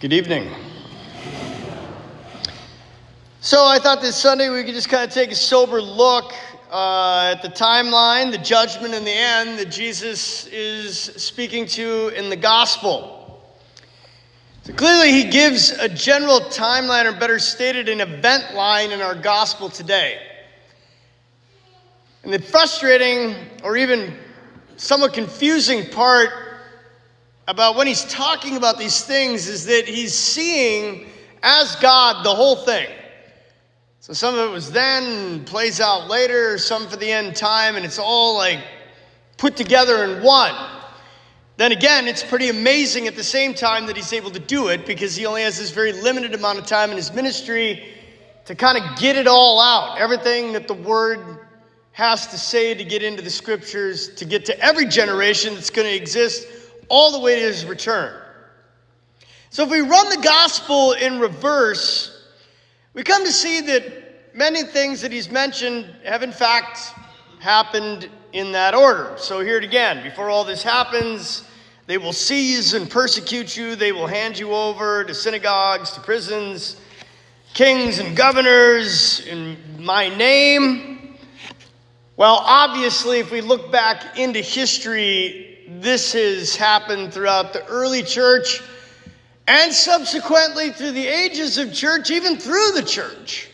Good evening. So I thought this Sunday we could just kind of take a sober look at the timeline, the judgment in the end that Jesus is speaking to in the gospel. So clearly he gives a general timeline, or better stated, an event line in our gospel today. And the frustrating or even somewhat confusing part about when he's talking about these things is that he's seeing as God the whole thing. So some of it was then, plays out later, some for the end time, and it's all like put together in one. Then again, it's pretty amazing at the same time that he's able to do it, because he only has this very limited amount of time in his ministry to kind of get it all out. Everything that the Word has to say to get into the Scriptures, to get to every generation that's going to exist all the way to his return. So if we run the gospel in reverse, we come to see that many things that he's mentioned have in fact happened in that order. So here it again. Before all this happens, they will seize and persecute you. They will hand you over to synagogues, to prisons, kings and governors in my name. Well, obviously, if we look back into history, this has happened throughout the early church and subsequently through the ages of church, even through the church.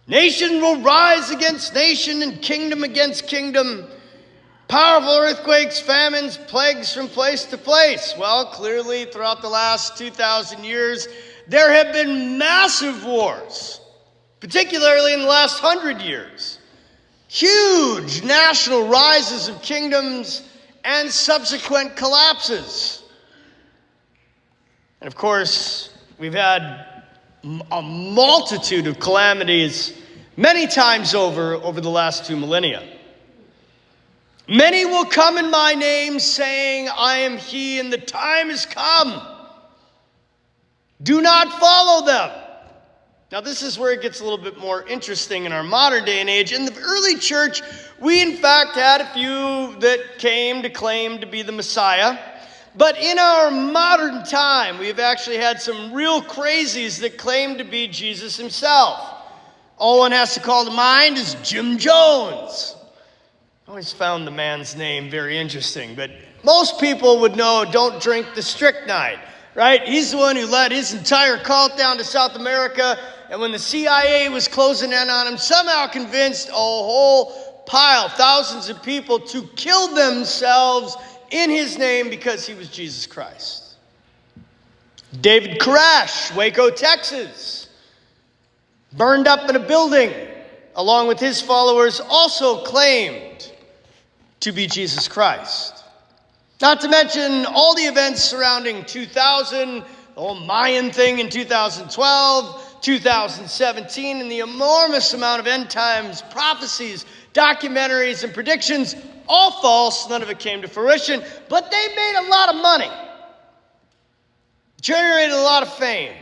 Nation will rise against nation and kingdom against kingdom. Powerful earthquakes, famines, plagues from place to place. Well, clearly throughout the last 2,000 years, there have been massive wars, particularly in the last 100 years. Huge national rises of kingdoms and subsequent collapses. And of course, we've had a multitude of calamities many times over the last 2 millennia. Many will come in my name, saying, I am he, and the time has come. Do not follow them. Now, this is where it gets a little bit more interesting in our modern day and age. In the early church, we in fact had a few that came to claim to be the Messiah. But in our modern time, we've actually had some real crazies that claim to be Jesus himself. All one has to call to mind is Jim Jones. I always found the man's name very interesting, but most people would know don't drink the strychnine, right? He's the one who led his entire cult down to South America. And when the CIA was closing in on him, somehow convinced a whole pile, thousands of people, to kill themselves in his name because he was Jesus Christ. David Koresh, Waco, Texas, burned up in a building, along with his followers, also claimed to be Jesus Christ. Not to mention all the events surrounding 2000, the whole Mayan thing in 2012, 2017, and the enormous amount of end times prophecies, documentaries, and predictions, all false. None of it came to fruition, but they made a lot of money, generated a lot of fame,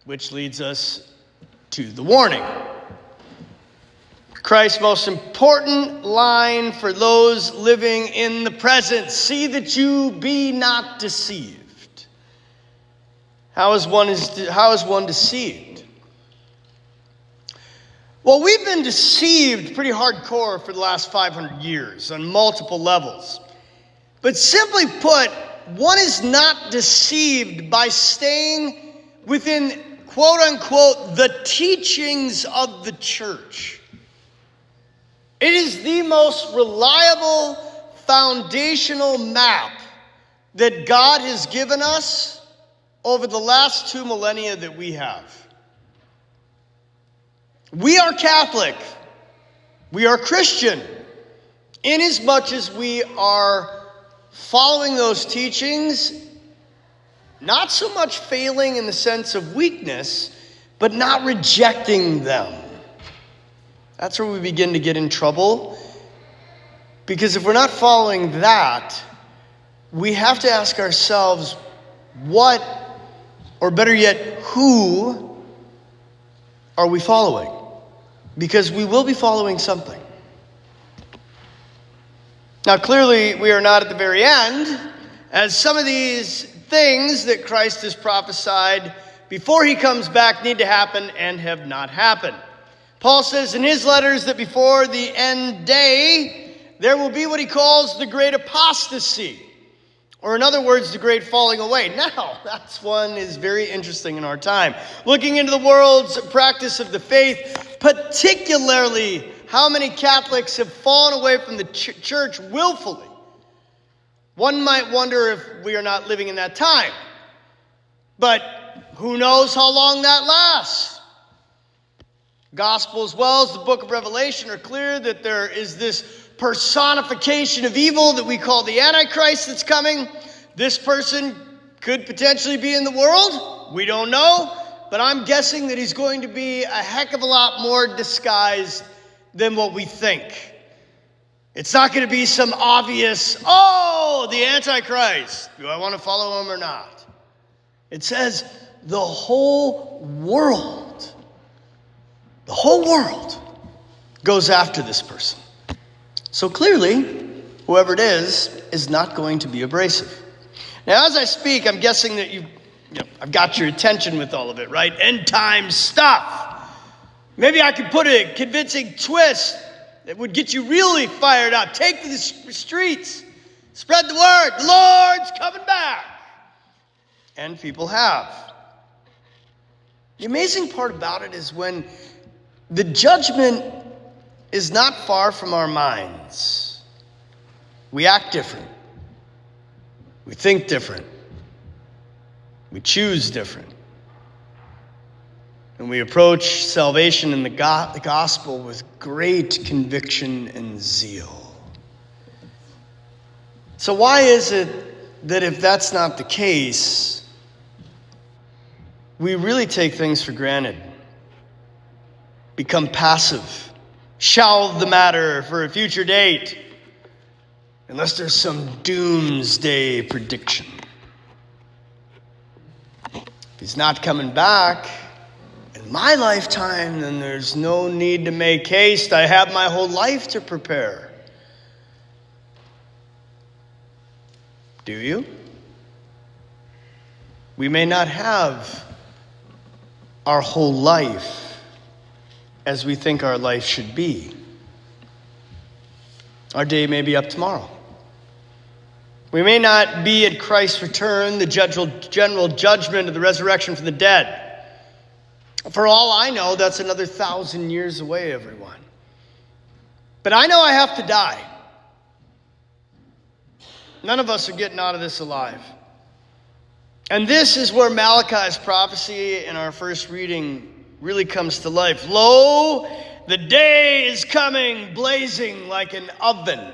which leads us to the warning. Christ's most important line for those living in the present: see that you be not deceived. How is one deceived? Well, we've been deceived pretty hardcore for the last 500 years on multiple levels. But simply put, one is not deceived by staying within, quote unquote, the teachings of the church. It is the most reliable foundational map that God has given us over the last 2 millennia that we have. We are Catholic. We are Christian, inasmuch as we are following those teachings, not so much failing in the sense of weakness, but not rejecting them. That's where we begin to get in trouble, because if we're not following that, we have to ask ourselves, what, or better yet, who are we following? Because we will be following something. Now, clearly, we are not at the very end, as some of these things that Christ has prophesied before he comes back need to happen and have not happened. Paul says in his letters that before the end day, there will be what he calls the great apostasy, or in other words, the great falling away. Now, that's one is very interesting in our time. Looking into the world's practice of the faith, particularly how many Catholics have fallen away from the church willfully, one might wonder if we are not living in that time. But who knows how long that lasts? Gospel as well as the book of Revelation are clear that there is this personification of evil that we call the Antichrist that's coming. This person could potentially be in the world. We don't know. But I'm guessing that he's going to be a heck of a lot more disguised than what we think. It's not going to be some obvious, the Antichrist. Do I want to follow him or not? It says the whole world goes after this person. So clearly, whoever it is not going to be abrasive. Now, as I speak, I'm guessing that I've got your attention with all of it, right? End time stuff. Maybe I could put a convincing twist that would get you really fired up. Take to the streets. Spread the word. The Lord's coming back. And people have. The amazing part about it is when the judgment is not far from our minds. We act different. We think different. We choose different. And we approach salvation in the gospel with great conviction and zeal. So why is it that if that's not the case, we really take things for granted, become passive, shelve the matter for a future date, unless there's some doomsday prediction? If he's not coming back in my lifetime, then there's no need to make haste. I have my whole life to prepare. Do you? We may not have our whole life as we think our life should be. Our day may be up tomorrow. We may not be at Christ's return, the general judgment of the resurrection from the dead. For all I know, that's another 1,000 years away, everyone. But I know I have to die. None of us are getting out of this alive. And this is where Malachi's prophecy in our first reading really comes to life. Lo, the day is coming, blazing like an oven.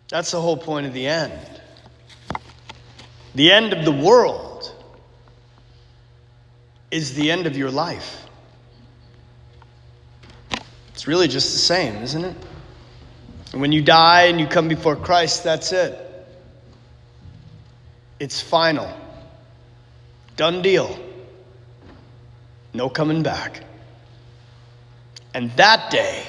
That's the whole point of the end. The end of the world is the end of your life. It's really just the same, isn't it? And when you die and you come before Christ, that's it. It's final. Done deal. No coming back. And that day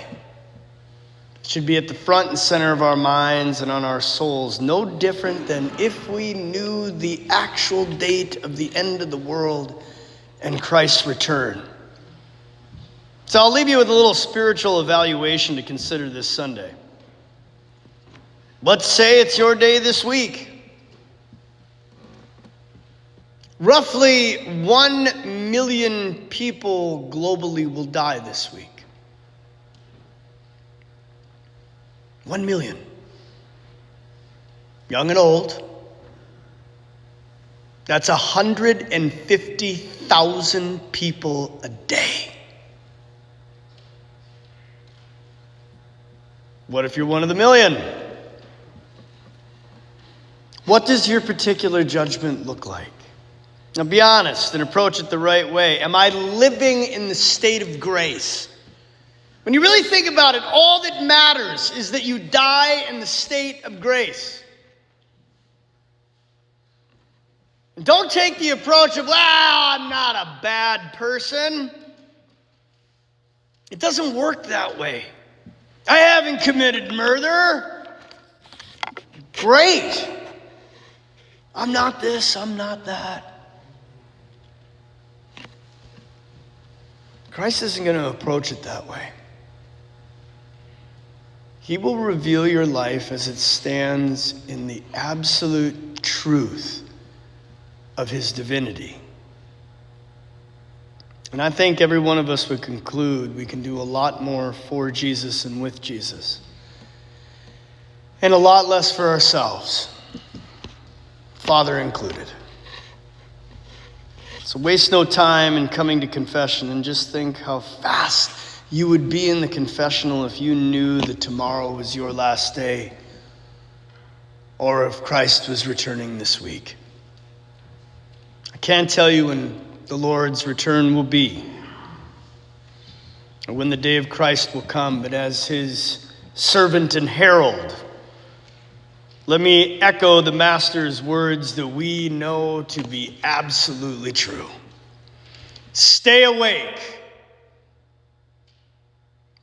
should be at the front and center of our minds and on our souls, no different than if we knew the actual date of the end of the world and Christ's return. So I'll leave you with a little spiritual evaluation to consider this Sunday. Let's say it's your day this week. Roughly 1 million people globally will die this week. 1 million. Young and old. That's 150,000 people a day. What if you're one of the million? What does your particular judgment look like? Now be honest and approach it the right way. Am I living in the state of grace? When you really think about it, all that matters is that you die in the state of grace. And don't take the approach of, I'm not a bad person. It doesn't work that way. I haven't committed murder. Great. I'm not this, I'm not that. Christ isn't going to approach it that way. He will reveal your life as it stands in the absolute truth of his divinity. And I think every one of us would conclude we can do a lot more for Jesus and with Jesus, and a lot less for ourselves, Father included. So waste no time in coming to confession, and just think how fast you would be in the confessional if you knew that tomorrow was your last day, or if Christ was returning this week. I can't tell you when the Lord's return will be, or when the day of Christ will come, but as his servant and herald, let me echo the Master's words that we know to be absolutely true. Stay awake,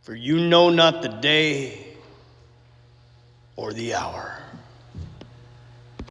for you know not the day or the hour.